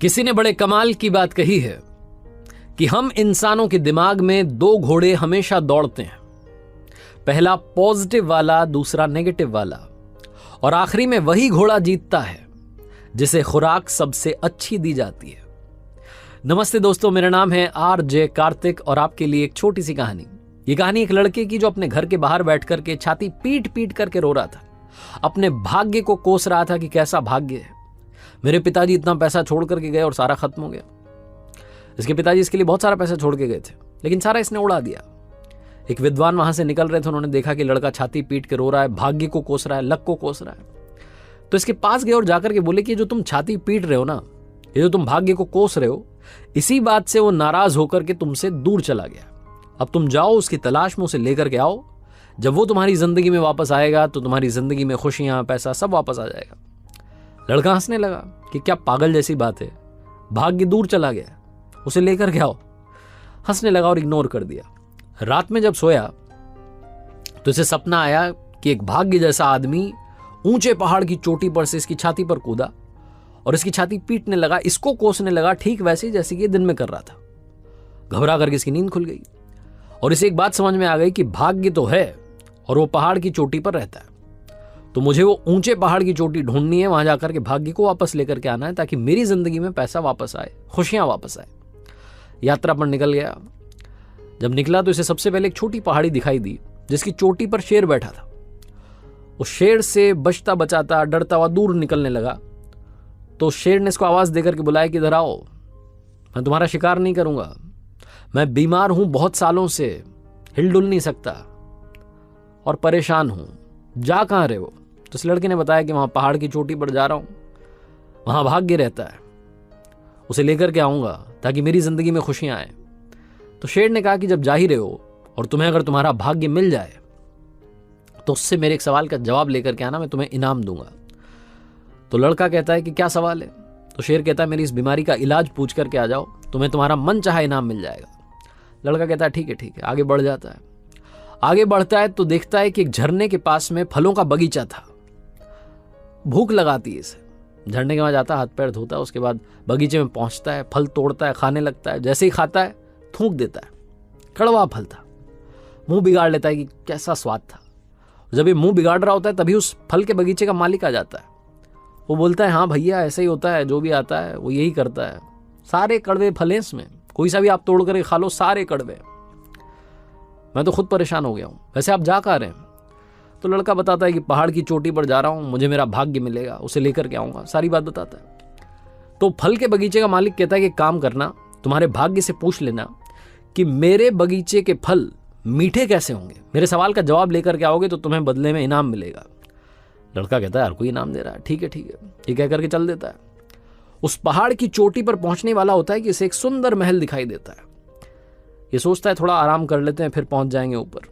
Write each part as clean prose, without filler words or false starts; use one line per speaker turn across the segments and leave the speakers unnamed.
किसी ने बड़े कमाल की बात कही है कि हम इंसानों के दिमाग में दो घोड़े हमेशा दौड़ते हैं, पहला पॉजिटिव वाला, दूसरा नेगेटिव वाला, और आखिरी में वही घोड़ा जीतता है जिसे खुराक सबसे अच्छी दी जाती है। नमस्ते दोस्तों, मेरा नाम है RJ कार्तिक और आपके लिए एक छोटी सी कहानी। ये कहानी एक लड़के की जो अपने घर के बाहर बैठ करके छाती पीट पीट करके रो रहा था, अपने भाग्य को कोस रहा था कि कैसा भाग्य है, मेरे पिताजी इतना पैसा छोड़ करके गए और सारा खत्म हो गया। इसके पिताजी इसके लिए बहुत सारा पैसा छोड़ के गए थे, लेकिन सारा इसने उड़ा दिया। एक विद्वान वहां से निकल रहे थे, उन्होंने देखा कि लड़का छाती पीट के रो रहा है, भाग्य को कोस रहा है, लक को कोस रहा है, तो इसके पास गए और जाकर के बोले कि जो तुम छाती पीट रहे हो ना, ये जो तुम भाग्य को कोस रहे हो, इसी बात से वो नाराज होकर के तुमसे दूर चला गया। अब तुम जाओ, उसकी तलाश में उसे लेकर के आओ। जब वो तुम्हारी जिंदगी में वापस आएगा तो तुम्हारी जिंदगी में खुशियां, पैसा सब वापस आ जाएगा। लड़का हंसने लगा कि क्या पागल जैसी बात है, भाग्य दूर चला गया, उसे लेकर के आओ। हंसने लगा और इग्नोर कर दिया। रात में जब सोया तो इसे सपना आया कि एक भाग्य जैसा आदमी ऊंचे पहाड़ की चोटी पर से इसकी छाती पर कूदा और इसकी छाती पीटने लगा, इसको कोसने लगा, ठीक वैसे जैसे कि दिन में कर रहा था। घबरा करके इसकी नींद खुल गई और इसे एक बात समझ में आ गई कि भाग्य तो है और वो पहाड़ की चोटी पर रहता है, तो मुझे वो ऊंचे पहाड़ की चोटी ढूंढनी है, वहां जाकर के भाग्य को वापस लेकर के आना है ताकि मेरी जिंदगी में पैसा वापस आए, खुशियां वापस आए। यात्रा पर निकल गया। जब निकला तो इसे सबसे पहले एक छोटी पहाड़ी दिखाई दी जिसकी चोटी पर शेर बैठा था। उस शेर से बचता बचाता डरता हुआ दूर निकलने लगा तो शेर ने इसको आवाज देकर के बुलाया कि इधर आओ, मैं तुम्हारा शिकार नहीं करूंगा, मैं बीमार हूं, बहुत सालों से हिलडुल नहीं सकता और परेशान हूं, जा कहां रहे हो? तो इस लड़के ने बताया कि वहां पहाड़ की चोटी पर जा रहा हूं, वहां भाग्य रहता है, उसे लेकर के आऊंगा ताकि मेरी जिंदगी में खुशियां आए। तो शेर ने कहा कि जब जा ही रहे हो और तुम्हें अगर तुम्हारा भाग्य मिल जाए तो उससे मेरे एक सवाल का जवाब लेकर के आना, मैं तुम्हें इनाम दूंगा। तो लड़का कहता है कि क्या सवाल है? तो शेर कहता है मेरी इस बीमारी का इलाज पूछ करके आ जाओ, तुम्हें तुम्हारा मन चाहा इनाम मिल जाएगा। लड़का कहता है ठीक है ठीक है। आगे बढ़ जाता है। आगे बढ़ता है तो देखता है कि एक झरने के पास में फलों का बगीचा था। भूख लगाती है इसे, झरने के वहां जाता है, हाथ पैर धोता है, उसके बाद बगीचे में पहुंचता है, फल तोड़ता है, खाने लगता है। जैसे ही खाता है थूक देता है, कड़वा फल था, मुंह बिगाड़ लेता है कि कैसा स्वाद था। जब ये मुंह बिगाड़ रहा होता है तभी उस फल के बगीचे का मालिक आ जाता है। वो बोलता है हाँ भैया, ऐसा ही होता है, जो भी आता है वो यही करता है, सारे कड़वे फल हैं इसमें, कोई सा भी आप तोड़ कर खा लो, सारे कड़वे, मैं तो खुद परेशान हो गया हूं, वैसे आप जा कहां रहे हैं? तो लड़का बताता है कि पहाड़ की चोटी पर जा रहा हूं, मुझे मेरा भाग्य मिलेगा, उसे लेकर के आऊंगा, सारी बात बताता है। तो फल के बगीचे का मालिक कहता है कि काम करना, तुम्हारे भाग्य से पूछ लेना कि मेरे बगीचे के फल मीठे कैसे होंगे, मेरे सवाल का जवाब लेकर के आओगे तो तुम्हें बदले में इनाम मिलेगा। लड़का कहता है यार कोई इनाम दे रहा है, ठीक है ठीक है, ये कह करके चल देता है। उस पहाड़ की चोटी पर पहुंचने वाला होता है कि इसे एक सुंदर महल दिखाई देता है। ये सोचता है थोड़ा आराम कर लेते हैं, फिर पहुंच जाएंगे ऊपर।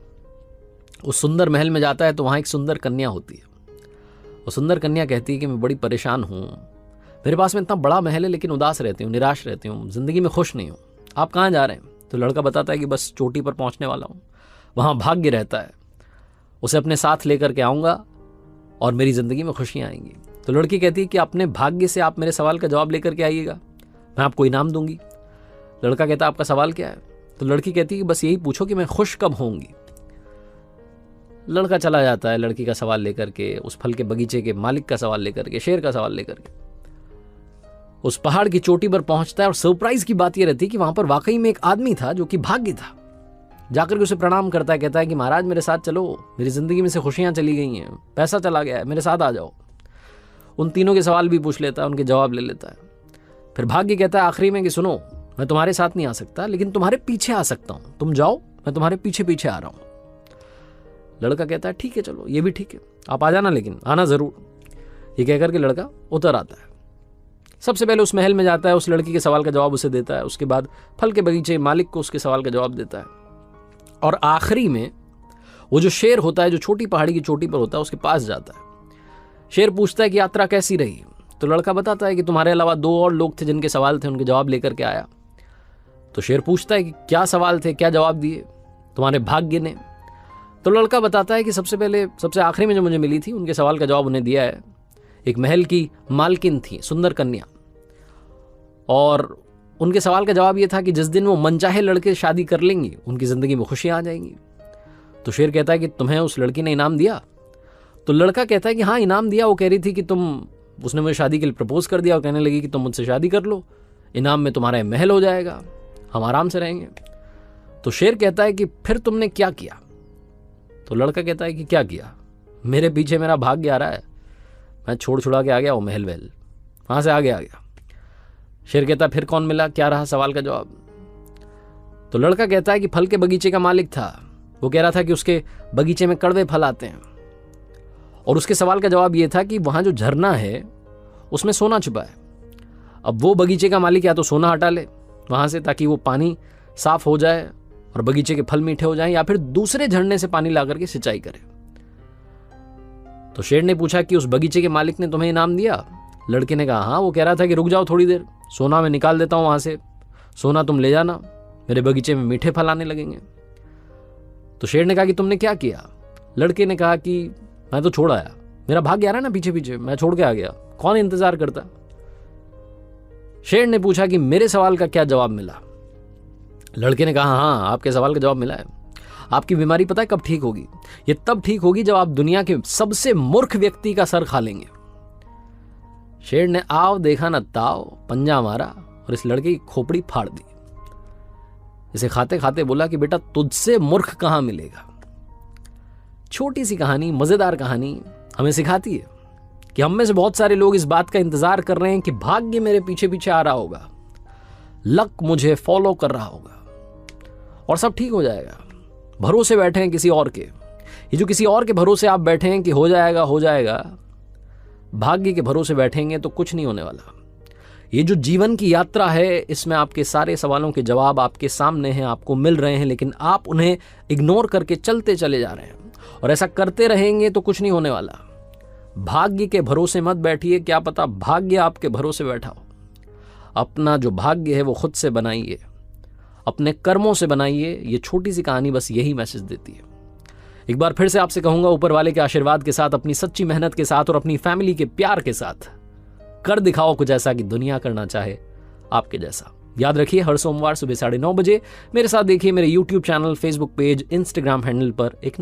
उस सुंदर महल में जाता है तो वहां एक सुंदर कन्या होती है। वो सुंदर कन्या कहती है कि मैं बड़ी परेशान हूं, मेरे पास में इतना बड़ा महल है लेकिन उदास रहती हूँ, निराश रहती हूँ, जिंदगी में खुश नहीं हूँ, आप कहाँ जा रहे हैं? तो लड़का बताता है कि बस चोटी पर पहुंचने वाला हूँ, वहां भाग्य रहता है, उसे अपने साथ लेकर के आऊंगा और मेरी जिंदगी में खुशियां आएंगी। तो लड़की कहती है कि अपने भाग्य से आप मेरे सवाल का जवाब लेकर के आइएगा, मैं आपको इनाम दूंगी। लड़का कहता है आपका सवाल क्या है? तो लड़की कहती है कि बस यही पूछो कि मैं खुश कब होंगी। लड़का चला जाता है लड़की का सवाल लेकर के, उस फल के बगीचे के मालिक का सवाल लेकर के, शेर का सवाल लेकर के उस पहाड़ की चोटी पर पहुंचता है। और सरप्राइज की बात यह रहती है कि वहां पर वाकई में एक आदमी था जो कि भाग्य था। जाकर के उसे प्रणाम करता है, कहता है कि महाराज मेरे साथ चलो, मेरी जिंदगी में से खुशियां चली गई हैं, पैसा चला गया है, मेरे साथ आ जाओ। उन तीनों के सवाल भी पूछ लेता है, उनके जवाब ले लेता है। फिर भाग्य कहता है आखिरी में कि सुनो, मैं तुम्हारे साथ नहीं आ सकता लेकिन तुम्हारे पीछे आ सकता हूं, तुम जाओ, मैं तुम्हारे पीछे पीछे आ रहा हूं। लड़का कहता है ठीक है चलो, ये भी ठीक है, आप आ जाना, लेकिन आना जरूर। ये कहकर के लड़का उतर आता है। सबसे पहले उस महल में जाता है, उस लड़की के सवाल का जवाब उसे देता है, उसके बाद फल के बगीचे मालिक को उसके सवाल का जवाब देता है, और आखिरी में वो जो शेर होता है जो छोटी पहाड़ी की चोटी पर होता है उसके पास जाता है। शेर पूछता है कि यात्रा कैसी रही? तो लड़का बताता है कि तुम्हारे अलावा 2 और लोग थे जिनके सवाल थे, उनके जवाब लेकर के आया। तो शेर पूछता है कि क्या सवाल थे, क्या जवाब दिए तुम्हारे भाग्य ने? तो लड़का बताता है कि सबसे आखिरी में जो मुझे मिली थी उनके सवाल का जवाब उन्हें दिया है। एक महल की मालकिन थी, सुंदर कन्या, और उनके सवाल का जवाब ये था कि जिस दिन वो मनचाहे लड़के शादी कर लेंगी उनकी ज़िंदगी में खुशियाँ आ जाएंगी। तो शेर कहता है कि तुम्हें उस लड़की ने इनाम दिया? तो लड़का कहता है कि हाँ, इनाम दिया। वो कह रही थी कि उसने मुझे शादी के लिए प्रपोज कर दिया और कहने लगी कि तुम मुझसे शादी कर लो, इनाम में तुम्हारा महल हो जाएगा, हम आराम से रहेंगे। तो शेर कहता है कि फिर तुमने क्या किया? तो लड़का कहता है कि क्या किया, मेरे पीछे मेरा भाग्य आ रहा है, मैं छोड़ छुड़ा के आ गया वो महल वहल, वहाँ से आ गया। शेर कहता है फिर कौन मिला, क्या रहा सवाल का जवाब? तो लड़का कहता है कि फल के बगीचे का मालिक था, वो कह रहा था कि उसके बगीचे में कड़वे फल आते हैं। और उसके सवाल का जवाब ये था कि वहाँ जो झरना है उसमें सोना छुपा है। अब वो बगीचे का मालिक या तो सोना हटा ले वहाँ से ताकि वो पानी साफ हो जाए और बगीचे के फल मीठे हो जाएं, या फिर दूसरे झरने से पानी ला करके सिंचाई करे। तो शेर ने पूछा कि उस बगीचे के मालिक ने तुम्हें इनाम दिया? लड़के ने कहा हाँ, वो कह रहा था कि रुक जाओ थोड़ी देर, सोना मैं निकाल देता हूँ वहाँ से, सोना तुम ले जाना, मेरे बगीचे में मीठे फल आने लगेंगे। तो शेर ने कहा कि तुमने क्या किया? लड़के ने कहा कि मैं तो छोड़ आया, मेरा भाग्य आ रहा है ना पीछे पीछे, मैं छोड़ के आ गया, कौन इंतजार करता। शेर ने पूछा कि मेरे सवाल का क्या जवाब मिला? लड़के ने कहा हाँ, आपके सवाल का जवाब मिला है। आपकी बीमारी पता है कब ठीक होगी? ये तब ठीक होगी जब आप दुनिया के सबसे मूर्ख व्यक्ति का सर खा लेंगे। शेर ने आव देखा न ताव, पंजा मारा और इस लड़के की खोपड़ी फाड़ दी। इसे खाते खाते बोला कि बेटा तुझसे मूर्ख कहां मिलेगा। छोटी सी कहानी, मजेदार कहानी हमें सिखाती है कि हम में से बहुत सारे लोग इस बात का इंतजार कर रहे हैं कि भाग्य मेरे पीछे पीछे आ रहा होगा, लक मुझे फॉलो कर रहा होगा और सब ठीक हो जाएगा। भरोसे बैठे हैं किसी और के। ये जो किसी और के भरोसे आप बैठे हैं कि हो जाएगा हो जाएगा, भाग्य के भरोसे बैठेंगे तो कुछ नहीं होने वाला। ये जो जीवन की यात्रा है इसमें आपके सारे सवालों के जवाब आपके सामने हैं, आपको मिल रहे हैं, लेकिन आप उन्हें इग्नोर करके चलते चले जा रहे हैं और ऐसा करते रहेंगे तो कुछ नहीं होने वाला। भाग्य के भरोसे मत बैठिए, क्या पता भाग्य आपके भरोसे बैठा हो। अपना जो भाग्य है वो खुद से बनाइए, अपने कर्मों से बनाइए। ये छोटी सी कहानी बस यही मैसेज देती है। एक बार फिर से आपसे कहूंगा, ऊपर वाले के आशीर्वाद के साथ, अपनी सच्ची मेहनत के साथ और अपनी फैमिली के प्यार के साथ कर दिखाओ कुछ ऐसा कि दुनिया करना चाहे आपके जैसा। याद रखिए, हर सोमवार सुबह 9:30 बजे मेरे साथ देखिए मेरे YouTube channel, Facebook page, Instagram handle पर एक नई